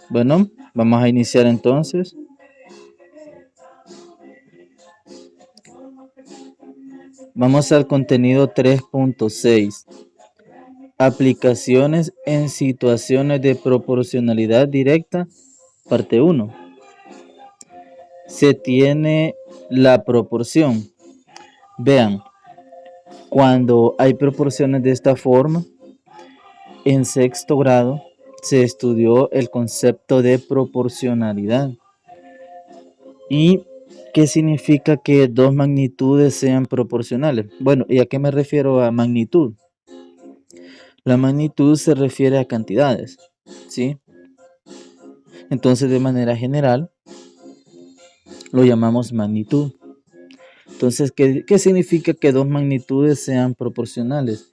Bueno, vamos a iniciar entonces. Vamos al contenido 3.6. Aplicaciones en situaciones de proporcionalidad directa, parte 1. Se tiene la proporción. Vean, cuando hay proporciones de esta forma, en sexto grado se estudió el concepto de proporcionalidad. ¿Y qué significa que dos magnitudes sean proporcionales? Bueno, ¿y a qué me refiero a magnitud? La magnitud se refiere a cantidades, ¿sí? Entonces, de manera general, lo llamamos magnitud. Entonces, ¿qué significa que dos magnitudes sean proporcionales?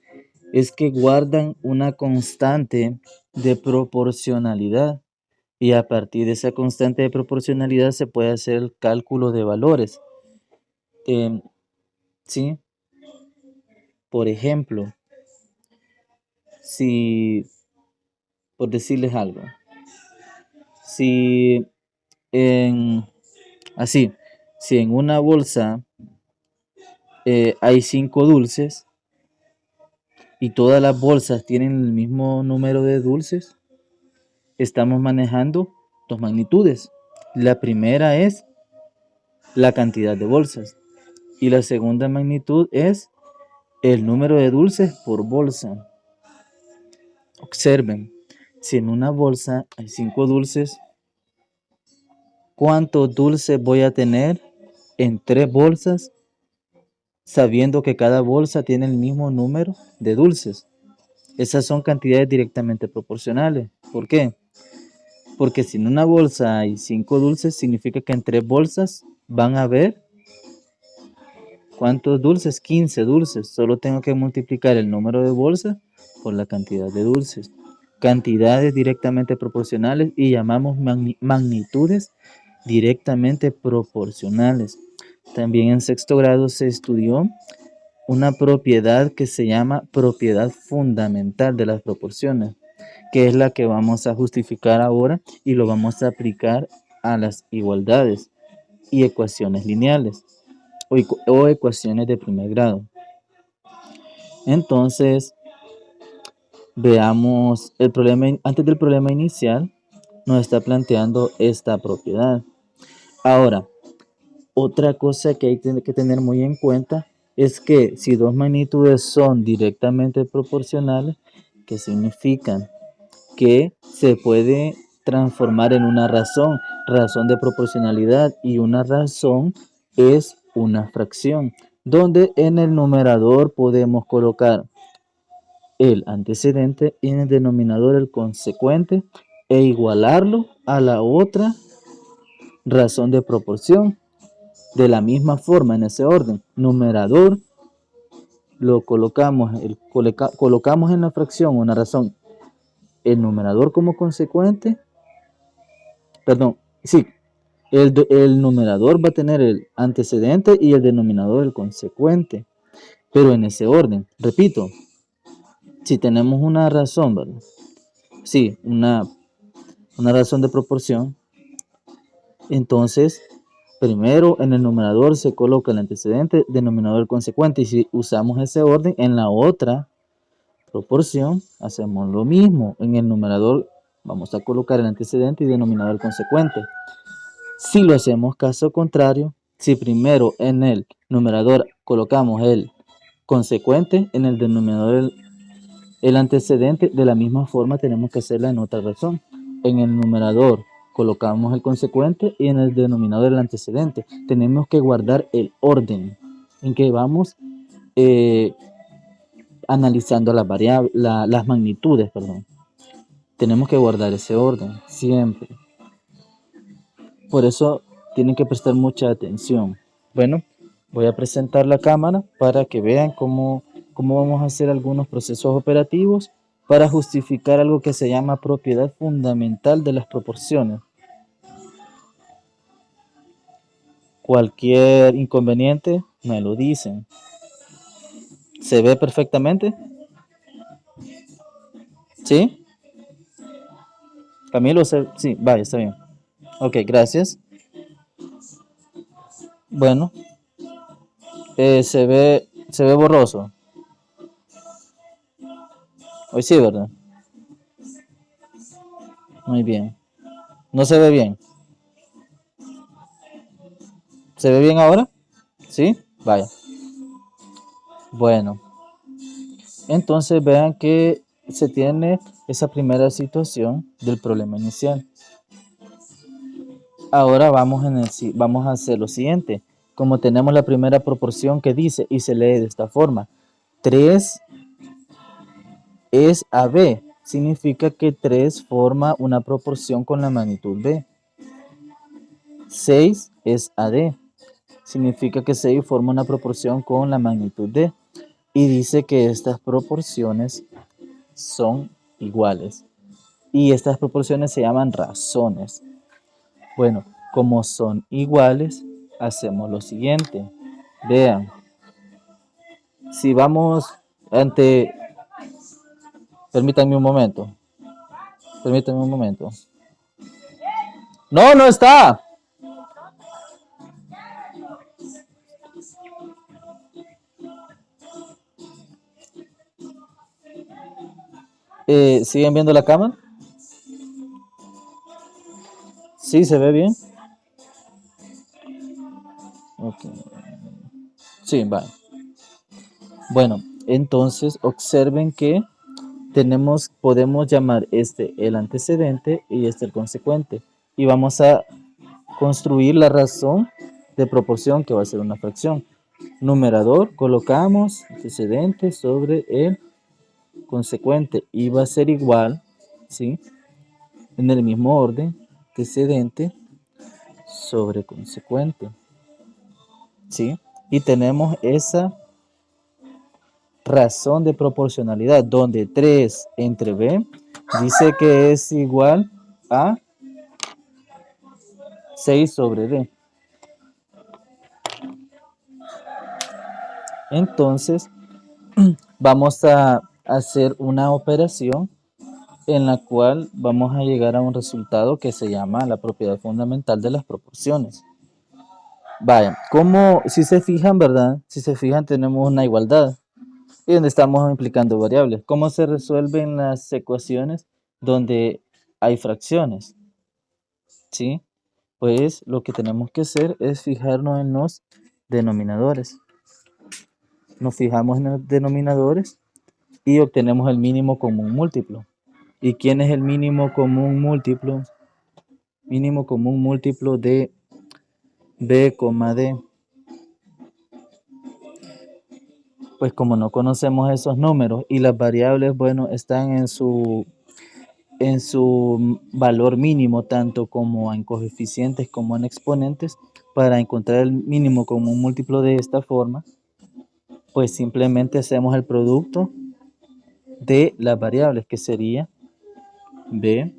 Es que guardan una constante de proporcionalidad y a partir de esa constante de proporcionalidad se puede hacer el cálculo de valores. ¿Sí? Por ejemplo, si, por decirles algo, si en una bolsa hay 5 dulces y todas las bolsas tienen el mismo número de dulces, estamos manejando dos magnitudes. La primera es la cantidad de bolsas y la segunda magnitud es el número de dulces por bolsa. Observen, si en una bolsa hay 5 dulces, ¿cuántos dulces voy a tener en 3 bolsas? Sabiendo que cada bolsa tiene el mismo número de dulces. Esas son cantidades directamente proporcionales. ¿Por qué? Porque si en una bolsa hay 5 dulces, significa que en 3 bolsas van a haber, ¿cuántos dulces? 15 dulces. Solo tengo que multiplicar el número de bolsas por la cantidad de dulces. Cantidades directamente proporcionales y llamamos magnitudes directamente proporcionales. También en sexto grado se estudió una propiedad que se llama propiedad fundamental de las proporciones, que es la que vamos a justificar ahora y lo vamos a aplicar a las igualdades y ecuaciones lineales o ecuaciones de primer grado. Entonces, veamos el problema. Antes del problema inicial, nos está planteando esta propiedad. Ahora, otra cosa que hay que tener muy en cuenta es que si dos magnitudes son directamente proporcionales, ¿qué significan? Que se puede transformar en una razón de proporcionalidad, y una razón es una fracción, donde en el numerador podemos colocar el antecedente y en el denominador el consecuente e igualarlo a la otra razón de proporción. De la misma forma, en ese orden, numerador lo colocamos en la fracción una razón, el numerador como consecuente, perdón, sí, el numerador va a tener el antecedente y el denominador el consecuente, pero en ese orden. Repito, si tenemos una razón, ¿verdad? Sí, una razón de proporción, entonces primero en el numerador se coloca el antecedente, denominador consecuente, y si usamos ese orden en la otra proporción, hacemos lo mismo. En el numerador vamos a colocar el antecedente y denominador consecuente. Si lo hacemos caso contrario, si primero en el numerador colocamos el consecuente, en el denominador el antecedente, de la misma forma tenemos que hacerla en otra razón. En el numerador colocamos el consecuente y en el denominador el antecedente. Tenemos que guardar el orden en que vamos analizando las variables, las magnitudes, perdón. Tenemos que guardar ese orden siempre. Por eso tienen que prestar mucha atención. Bueno, voy a presentar la cámara para que vean cómo vamos a hacer algunos procesos operativos para justificar algo que se llama propiedad fundamental de las proporciones. Cualquier inconveniente me lo dicen. ¿Se ve perfectamente? ¿Sí? Camilo, sí, vaya, está bien. Ok, gracias. Bueno, se ve borroso. Hoy sí, ¿verdad? Muy bien. ¿No se ve bien? ¿Se ve bien ahora? ¿Sí? Vaya. Bueno, entonces vean que se tiene esa primera situación del problema inicial. Ahora vamos a hacer lo siguiente. Como tenemos la primera proporción que dice y se lee de esta forma, 3 es a b, significa que 3 forma una proporción con la magnitud b. 6 es a d, significa que 6 forma una proporción con la magnitud d. Y dice que estas proporciones son iguales. Y estas proporciones se llaman razones. Bueno, como son iguales, hacemos lo siguiente. Vean, si vamos ante... Permítanme un momento. Permítanme un momento. ¡No, no está! ¿Siguen viendo la cámara? ¿Sí se ve bien? Ok. Sí, va. Bueno, entonces observen que podemos llamar este el antecedente y este el consecuente. Y vamos a construir la razón de proporción que va a ser una fracción. Numerador, colocamos antecedente sobre el consecuente y va a ser igual, ¿sí? En el mismo orden, antecedente sobre consecuente, ¿sí? Y tenemos esa razón de proporcionalidad donde 3 entre b dice que es igual a 6 sobre d. Entonces, vamos a hacer una operación en la cual vamos a llegar a un resultado que se llama la propiedad fundamental de las proporciones. Vaya, como si se fijan, ¿verdad? Si se fijan, tenemos una igualdad y donde estamos implicando variables. ¿Cómo se resuelven las ecuaciones donde hay fracciones? ¿Sí? Pues lo que tenemos que hacer es fijarnos en los denominadores. Nos fijamos en los denominadores y obtenemos el mínimo común múltiplo. ¿Y quién es el mínimo común múltiplo? Mínimo común múltiplo de b, d. Pues como no conocemos esos números y las variables, bueno, están en su valor mínimo, tanto como en coeficientes como en exponentes, para encontrar el mínimo común múltiplo de esta forma, pues simplemente hacemos el producto de las variables, que sería b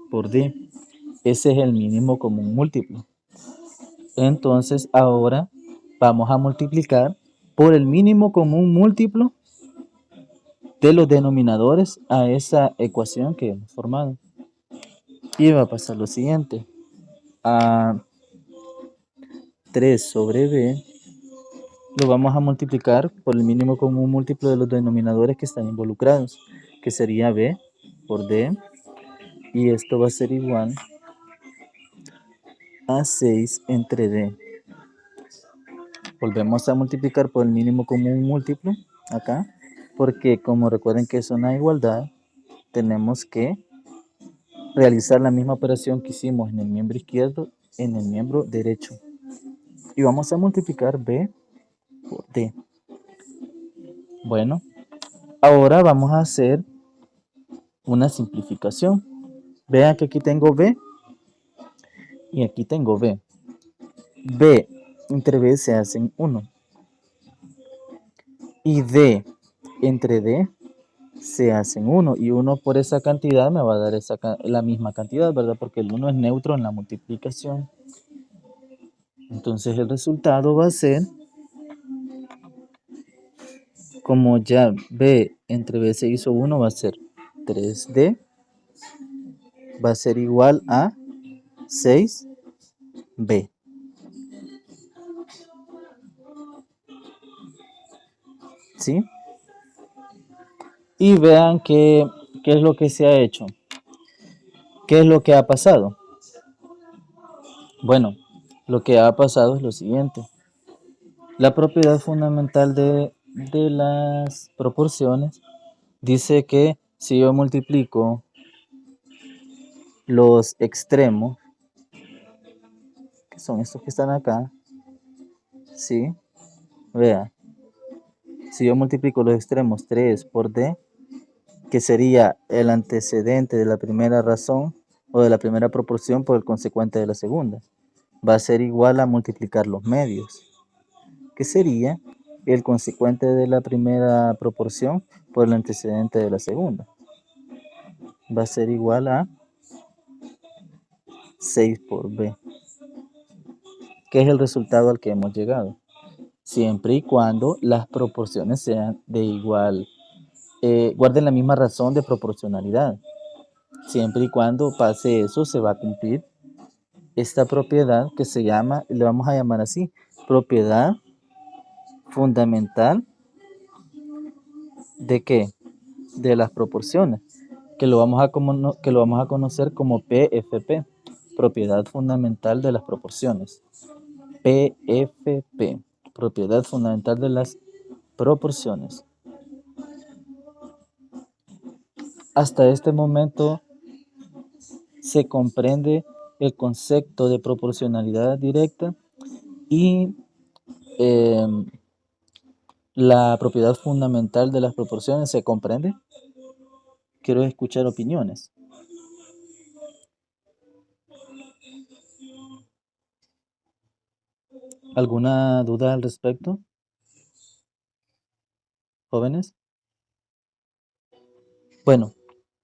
por d. Ese es el mínimo común múltiplo. Entonces ahora vamos a multiplicar por el mínimo común múltiplo de los denominadores a esa ecuación que hemos formado. Y va a pasar lo siguiente. A 3 sobre b lo vamos a multiplicar por el mínimo común múltiplo de los denominadores que están involucrados, que sería b por d, y esto va a ser igual a 6 entre d. Volvemos a multiplicar por el mínimo común múltiplo acá, porque como recuerden que es una igualdad, tenemos que realizar la misma operación que hicimos en el miembro izquierdo en el miembro derecho. Y vamos a multiplicar b por d. Bueno, ahora vamos a hacer una simplificación. Vean que aquí tengo b y aquí tengo b. b entre b se hacen 1. Y d entre d se hacen 1 y 1 por esa cantidad me va a dar la misma cantidad, ¿verdad? Porque el 1 es neutro en la multiplicación. Entonces el resultado va a ser, como ya B entre B se hizo 1, va a ser 3D, va a ser igual a 6B. ¿Sí? Y vean qué es lo que se ha hecho. ¿Qué es lo que ha pasado? Bueno, lo que ha pasado es lo siguiente. La propiedad fundamental de las proporciones dice que si yo multiplico los extremos, que son estos que están acá, ¿sí? Vea, si yo multiplico los extremos 3 por D, que sería el antecedente de la primera razón o de la primera proporción por el consecuente de la segunda, va a ser igual a multiplicar los medios, que sería el consecuente de la primera proporción por el antecedente de la segunda. Va a ser igual a 6 por B, que es el resultado al que hemos llegado, siempre y cuando las proporciones sean de igual, guarden la misma razón de proporcionalidad. Siempre y cuando pase eso, se va a cumplir esta propiedad que se llama, le vamos a llamar así, propiedad fundamental de ¿qué? De las proporciones, que lo vamos a conocer como PFP, propiedad fundamental de las proporciones. PFP, propiedad fundamental de las proporciones. Hasta este momento se comprende el concepto de proporcionalidad directa y la propiedad fundamental de las proporciones. ¿Se comprende? Quiero escuchar opiniones. ¿Alguna duda al respecto, jóvenes? Bueno,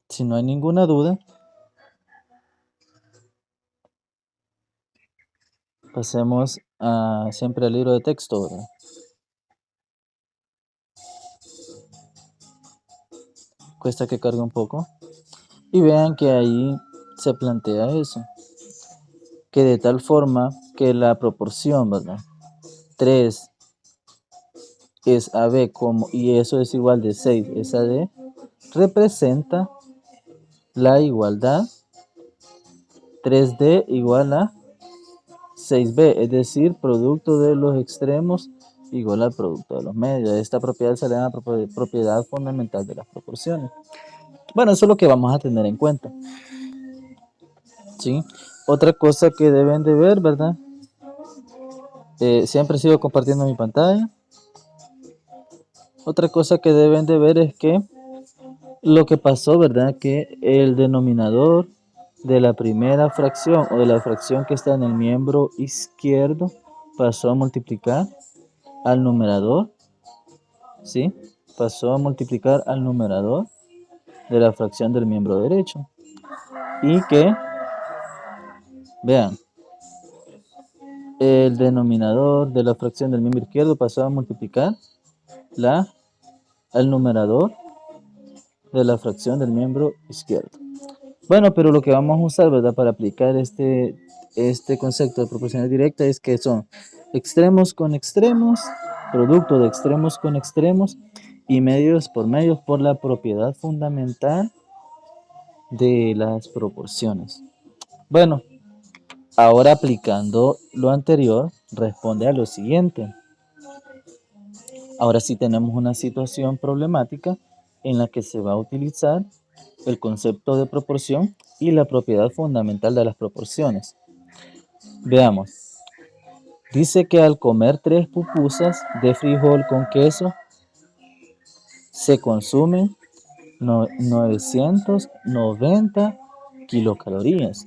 si no hay ninguna duda, pasemos siempre al libro de texto, ¿verdad? Cuesta que cargue un poco. Y vean que ahí se plantea eso, que de tal forma que la proporción, ¿verdad? 3 es AB y eso es igual de 6 es AD, representa la igualdad 3D igual a 6B, es decir, producto de los extremos igual al producto de los medios. Esta propiedad se le llama propiedad fundamental de las proporciones. Bueno, eso es lo que vamos a tener en cuenta. ¿Sí? Otra cosa que deben de ver, ¿verdad? Siempre sigo compartiendo mi pantalla. Otra cosa que deben de ver es que lo que pasó, ¿verdad? Que el denominador de la primera fracción o de la fracción que está en el miembro izquierdo pasó a multiplicar al numerador, ¿sí? Pasó a multiplicar al numerador de la fracción del miembro derecho. Y que, vean, el denominador de la fracción del miembro izquierdo pasó a multiplicar al numerador de la fracción del miembro izquierdo. Bueno, pero lo que vamos a usar, ¿verdad? Para aplicar este concepto de proporcionalidad directa es que son extremos con extremos, producto de extremos con extremos y medios por la propiedad fundamental de las proporciones. Bueno, ahora aplicando lo anterior, responde a lo siguiente. Ahora sí tenemos una situación problemática en la que se va a utilizar el concepto de proporción y la propiedad fundamental de las proporciones. Veamos. Dice que al comer 3 pupusas de frijol con queso, se consumen 990 kilocalorías.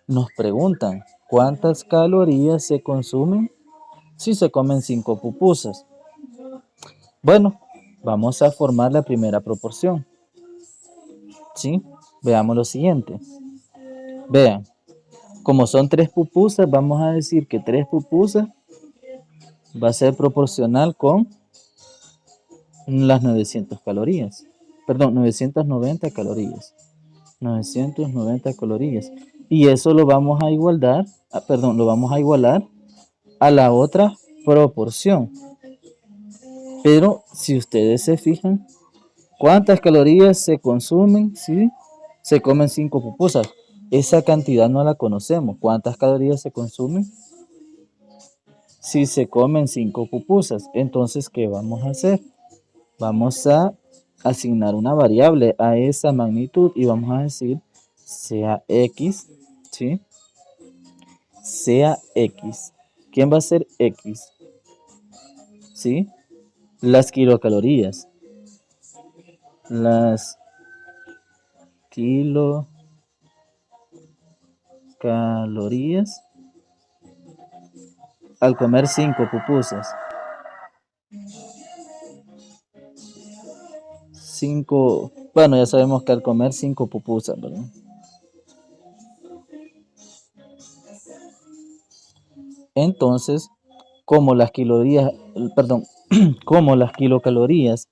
Nos preguntan, ¿cuántas calorías se consumen si se comen 5 pupusas? Bueno, Vamos a formar la primera proporción. ¿Sí? Veamos lo siguiente. Vean, como son 3 pupusas, vamos a decir que 3 pupusas va a ser proporcional con las 900 calorías. Perdón, 990 calorías. 990 calorías. Y eso lo vamos a igualar, lo vamos a igualar a la otra proporción. Pero si ustedes se fijan, ¿cuántas calorías se consumen si se comen 5 pupusas? Esa cantidad no la conocemos. ¿Cuántas calorías se consumen si se comen 5 pupusas? Entonces, ¿qué vamos a hacer? Vamos a asignar una variable a esa magnitud y vamos a decir sea X, ¿sí? Sea X. ¿Quién va a ser X? ¿Sí? Las kilocalorías. Las kilocalorías al comer 5 pupusas. 5, bueno, ya sabemos que al comer 5 pupusas, ¿verdad? Entonces, como las kilocalorías, como las kilocalorías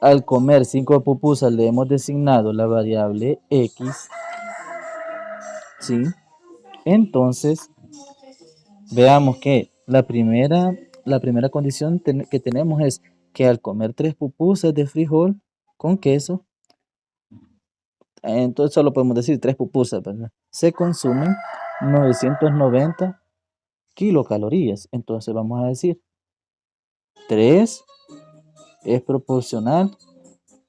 al comer 5 pupusas le hemos designado la variable X, ¿sí? Entonces, veamos que la primera condición que tenemos es que al comer 3 pupusas de frijol con queso, entonces solo podemos decir 3 pupusas, ¿verdad? Se consumen 990 kilocalorías. Entonces vamos a decir 3 es proporcional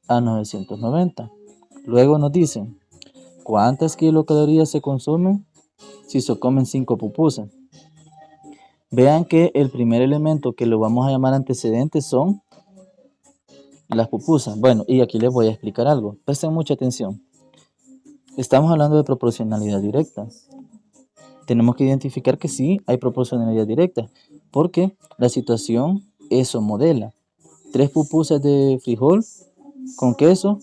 a 990. Luego nos dicen cuántas kilocalorías se consumen si se comen 5 pupusas. Vean que el primer elemento que lo vamos a llamar antecedente son las pupusas. Bueno, y aquí les voy a explicar algo. Presten mucha atención. Estamos hablando de proporcionalidad directa. Tenemos que identificar que sí hay proporcionalidad directa, porque la situación eso modela. 3 pupusas de frijol con queso,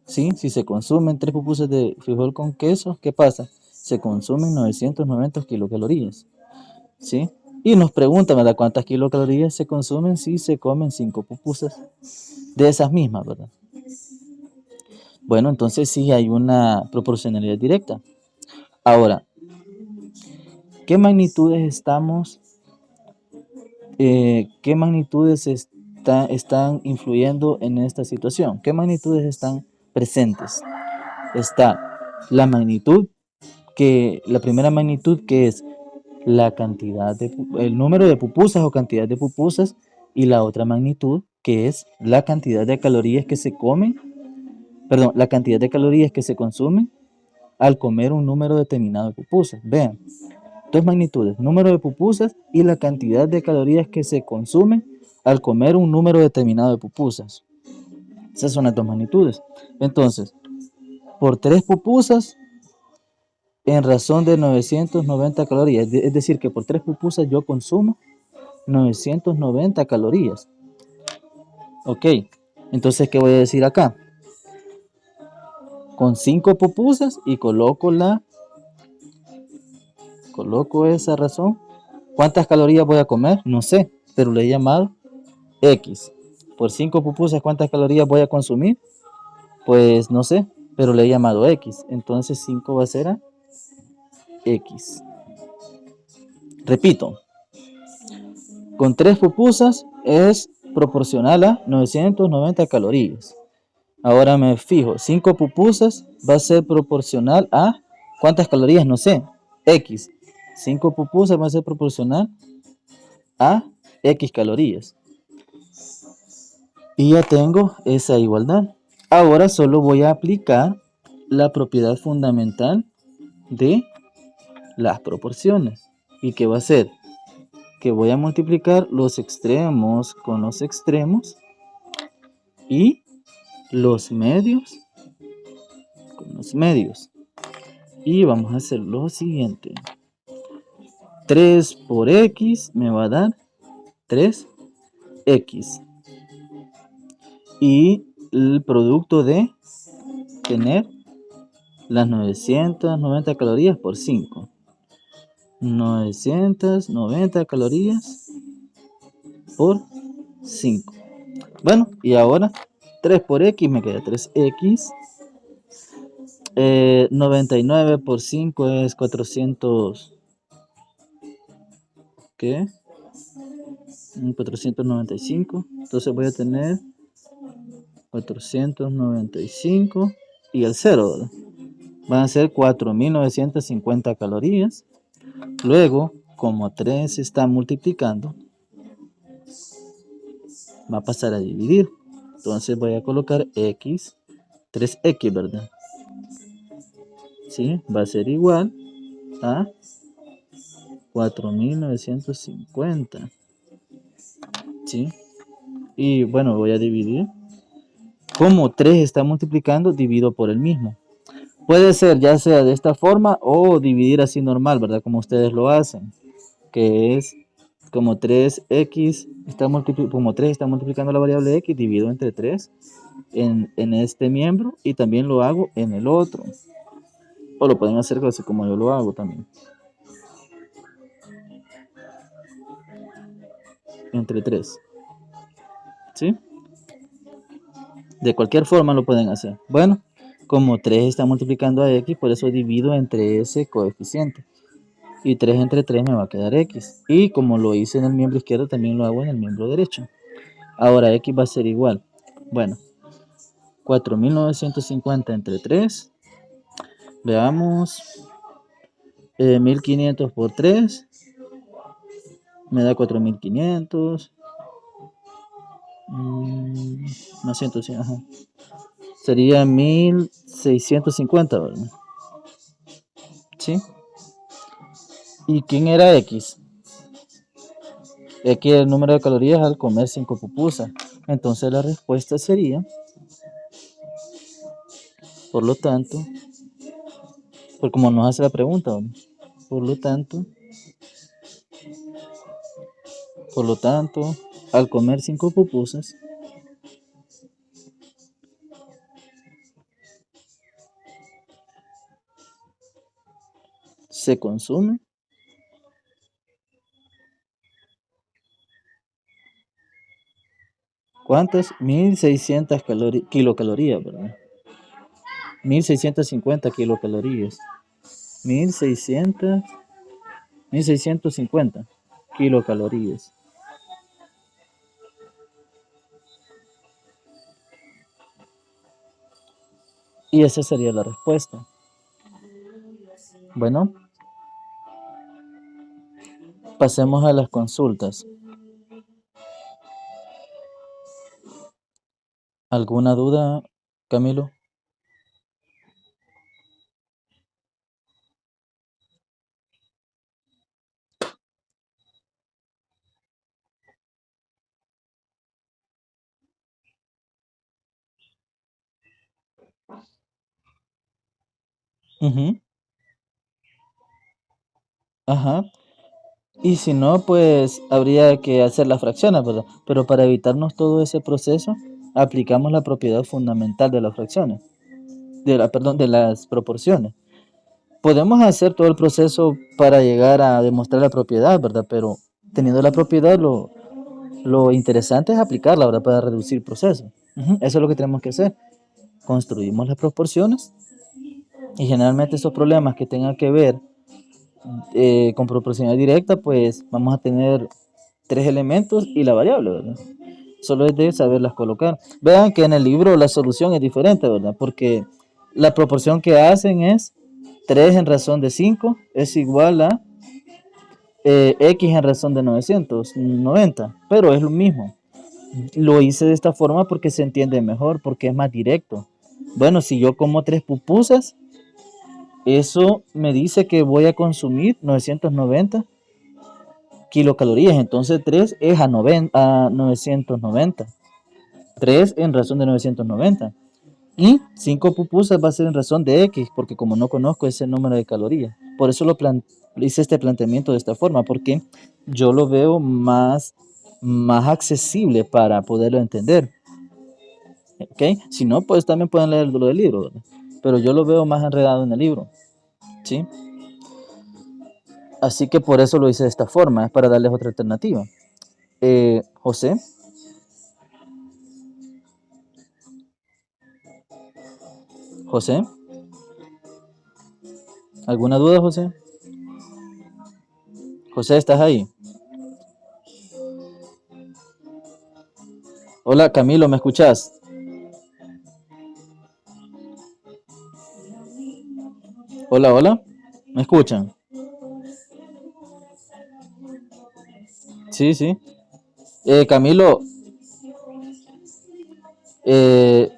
¿sí? Si se consumen 3 pupusas de frijol con queso, ¿qué pasa? Se consumen 990 kilocalorías, ¿sí? Y nos preguntan, ¿verdad? ¿Cuántas kilocalorías se consumen si se comen 5 pupusas de esas mismas, ¿verdad? Bueno, entonces sí hay una proporcionalidad directa. Ahora, ¿qué magnitudes están influyendo en esta situación? ¿Qué magnitudes están presentes? Está la magnitud, la primera magnitud que es la cantidad el número de pupusas o cantidad de pupusas, y la otra magnitud que es la cantidad de calorías que se comen, la cantidad de calorías que se consumen al comer un número determinado de pupusas. Vean, dos magnitudes, número de pupusas y la cantidad de calorías que se consumen al comer un número determinado de pupusas. Esas son las dos magnitudes. Entonces, por 3 pupusas en razón de 990 calorías, es decir, que por 3 pupusas yo consumo 990 calorías. Ok, entonces, ¿qué voy a decir acá? Con 5 pupusas y coloco esa razón. ¿Cuántas calorías voy a comer? No sé, pero le he llamado X. Por 5 pupusas, ¿cuántas calorías voy a consumir? Pues no sé, pero le he llamado X. Entonces 5 va a ser a X. Repito, con 3 pupusas es proporcional a 990 calorías. Ahora me fijo, 5 pupusas va a ser proporcional a ¿cuántas calorías? No sé, X. 5 pupusas va a ser proporcional a X calorías. Y ya tengo esa igualdad. Ahora solo voy a aplicar la propiedad fundamental de las proporciones. ¿Y qué va a ser? Que voy a multiplicar los extremos con los extremos y los medios con los medios. Y vamos a hacer lo siguiente. 3 por X me va a dar 3X. y el producto de tener las 990 calorías por 5. 990 calorías por 5. Bueno, y ahora 3 por x me queda 3x. 99 por 5 es 400. ¿Qué? 495. Entonces voy a tener 495 y el 0, ¿verdad? Van a ser 4950 calorías. Luego, como 3 se está multiplicando, va a pasar a dividir. Entonces voy a colocar x, 3x, ¿verdad? ¿Sí? Va a ser igual a 4950. ¿Sí? Y bueno, voy a dividir. Como 3 está multiplicando, divido por el mismo. Puede ser ya sea de esta forma o dividir así normal, ¿verdad? Como ustedes lo hacen. Que es como 3x como 3 está multiplicando la variable x, divido entre 3 en este miembro y también lo hago en el otro. O lo pueden hacer así como yo lo hago también. Entre 3. ¿Sí? De cualquier forma lo pueden hacer. Bueno, como 3 está multiplicando a x, por eso divido entre ese coeficiente. Y 3 entre 3 me va a quedar x. Y como lo hice en el miembro izquierdo, también lo hago en el miembro derecho. Ahora x va a ser igual. Bueno, 4950 entre 3. Veamos. 1500 por 3. Me da 4500. Más 100, ajá. Sería 1650, ¿verdad? ¿Sí? ¿Y quién era X? X es el número de calorías al comer 5 pupusas. Entonces la respuesta sería, por lo tanto, por como nos hace la pregunta, ¿verdad? Por lo tanto, al comer 5 pupusas, se consume. ¿Cuántas? 1600 kilocalorías, ¿verdad? 1650 kilocalorías. 1650 kilocalorías. Y esa sería la respuesta. Bueno, pasemos a las consultas. ¿Alguna duda, Camilo? Uh-huh. Ajá. Y si no, pues habría que hacer las fracciones, ¿verdad? Pero para evitarnos todo ese proceso, aplicamos la propiedad fundamental de las fracciones, perdón, de las proporciones. Podemos hacer todo el proceso para llegar a demostrar la propiedad, ¿verdad? Pero teniendo la propiedad, lo interesante es aplicarla, ¿verdad? Para reducir procesos. Eso es lo que tenemos que hacer. Construimos las proporciones y generalmente esos problemas que tengan que ver con proporcionalidad directa, pues vamos a tener 3 elementos y la variable, ¿verdad? Solo es de saberlas colocar. Vean que en el libro la solución es diferente, ¿verdad? Porque la proporción que hacen es 3 en razón de 5 es igual a x en razón de 990, pero es lo mismo. Lo hice de esta forma porque se entiende mejor, porque es más directo. Bueno, si yo como 3 pupusas, eso me dice que voy a consumir 990 kilocalorías. Entonces 3 es a 990. 3 en razón de 990. Y 5 pupusas va a ser en razón de X, porque como no conozco ese número de calorías. Por eso hice este planteamiento de esta forma, porque yo lo veo más accesible para poderlo entender. ¿Ok? Si no, pues también pueden leer lo del libro, ¿verdad? Pero yo lo veo más enredado en el libro, ¿sí? Así que por eso lo hice de esta forma, es para darles otra alternativa. José, José, ¿alguna duda, José? José, ¿estás ahí? Hola, Camilo, ¿me escuchás? Hola, hola, ¿me escuchan? Sí, sí. Camilo,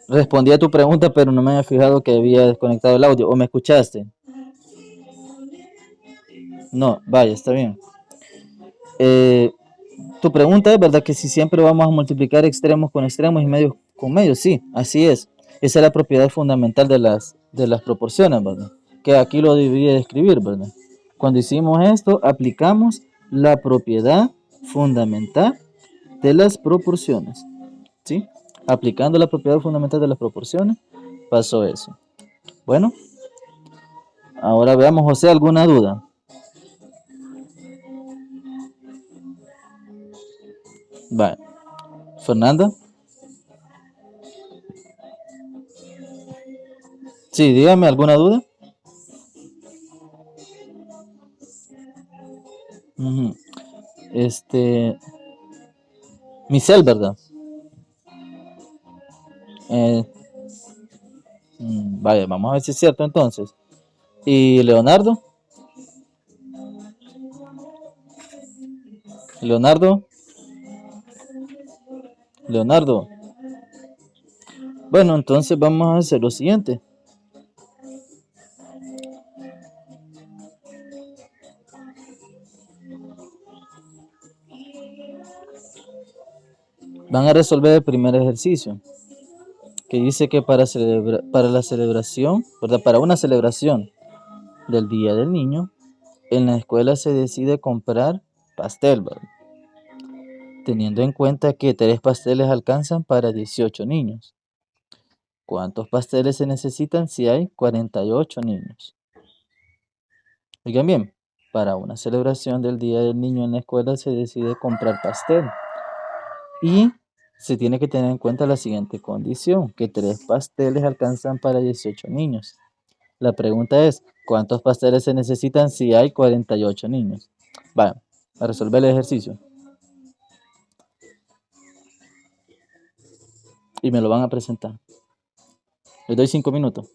respondí a tu pregunta, pero no me había fijado que había desconectado el audio. ¿O me escuchaste? No, vaya, está bien. Eh, Tu pregunta es, ¿verdad? Que si siempre vamos a multiplicar extremos con extremos y medios con medios. Sí, así es. Esa es la propiedad fundamental de las proporciones, ¿verdad? Que aquí lo debí de escribir, ¿verdad? Cuando hicimos esto, aplicamos la propiedad fundamental de las proporciones, ¿sí? Aplicando la propiedad fundamental de las proporciones, pasó eso. Bueno, ahora veamos, José, ¿alguna duda? Vale. Fernanda, sí, dígame, ¿alguna duda? Ujú. Este, Michelle, ¿verdad? Eh, vaya, vamos a ver si es cierto entonces. ¿Y Leonardo? Leonardo, Leonardo. Bueno, entonces vamos a hacer lo siguiente. Van a resolver el primer ejercicio, que dice que para la celebración, ¿verdad? Para una celebración del Día del Niño, en la escuela se decide comprar pastel, ¿verdad? Teniendo en cuenta que 3 pasteles alcanzan para 18 niños. ¿Cuántos pasteles se necesitan si hay 48 niños? Oigan bien, para una celebración del Día del Niño en la escuela se decide comprar pastel. Y se tiene que tener en cuenta la siguiente condición, que 3 pasteles alcanzan para 18 niños. La pregunta es, ¿cuántos pasteles se necesitan si hay 48 niños? Vale, a resolver el ejercicio. Y me lo van a presentar. Les doy 5 minutos.